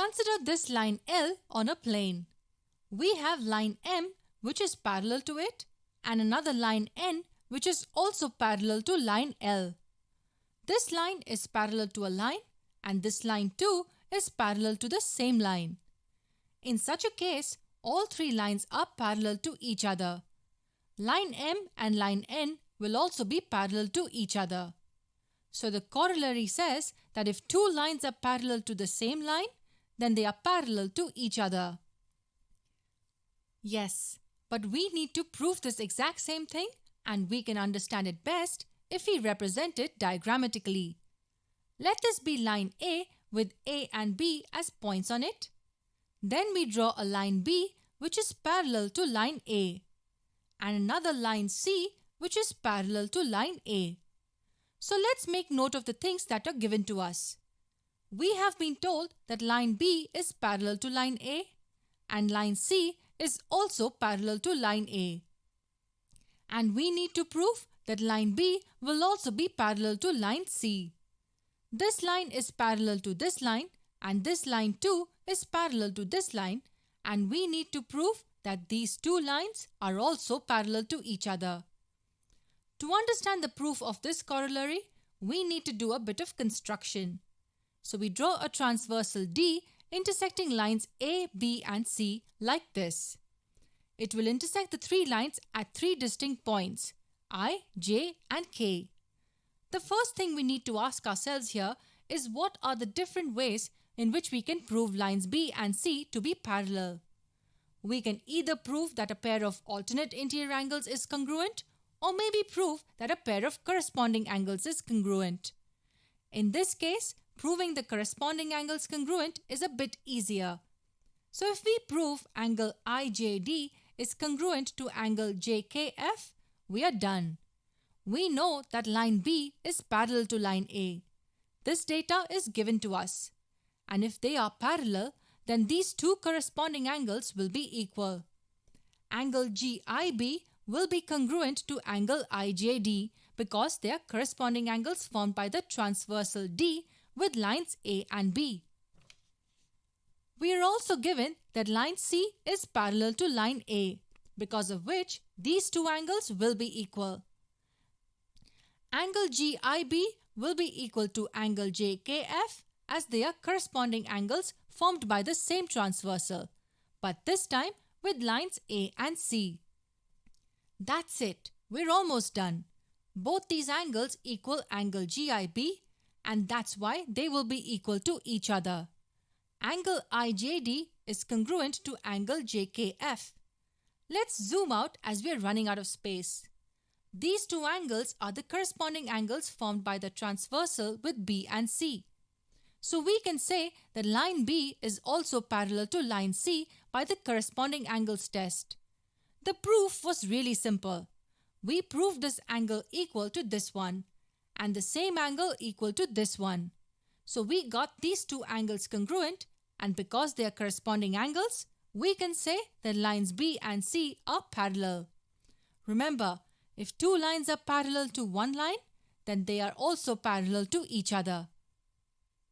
Consider this line L on a plane. We have line M which is parallel to it and another line N which is also parallel to line L. This line is parallel to a line and this line too is parallel to the same line. In such a case, all three lines are parallel to each other. Line M and line N will also be parallel to each other. So the corollary says that if two lines are parallel to the same line, then they are parallel to each other. Yes, but we need to prove this exact same thing, and we can understand it best if we represent it diagrammatically. Let this be line A with A and B as points on it. Then we draw a line B which is parallel to line A and another line C which is parallel to line A. So let's make note of the things that are given to us. We have been told that line B is parallel to line A and line C is also parallel to line A. And we need to prove that line B will also be parallel to line C. This line is parallel to this line and this line too is parallel to this line, and we need to prove that these two lines are also parallel to each other. To understand the proof of this corollary, we need to do a bit of construction. So we draw a transversal D intersecting lines A, B and C like this. It will intersect the three lines at three distinct points, I, J and K. The first thing we need to ask ourselves here is what are the different ways in which we can prove lines B and C to be parallel. We can either prove that a pair of alternate interior angles is congruent or maybe prove that a pair of corresponding angles is congruent. In this case, proving the corresponding angles congruent is a bit easier. So if we prove angle IJD is congruent to angle JKF, we are done. We know that line B is parallel to line A. This data is given to us. And if they are parallel, then these two corresponding angles will be equal. Angle GIB will be congruent to angle IJD because they are corresponding angles formed by the transversal D with lines A and B. We are also given that line C is parallel to line A, because of which these two angles will be equal. Angle GIB will be equal to angle JKF as they are corresponding angles formed by the same transversal, but this time with lines A and C. That's it, we're almost done. Both these angles equal angle GIB and that's why they will be equal to each other. Angle IJD is congruent to angle JKF. Let's zoom out as we are running out of space. These two angles are the corresponding angles formed by the transversal with B and C. So we can say that line B is also parallel to line C by the corresponding angles test. The proof was really simple. We proved this angle equal to this one and the same angle equal to this one. So we got these two angles congruent, and because they are corresponding angles, we can say that lines B and C are parallel. Remember, if two lines are parallel to one line, then they are also parallel to each other.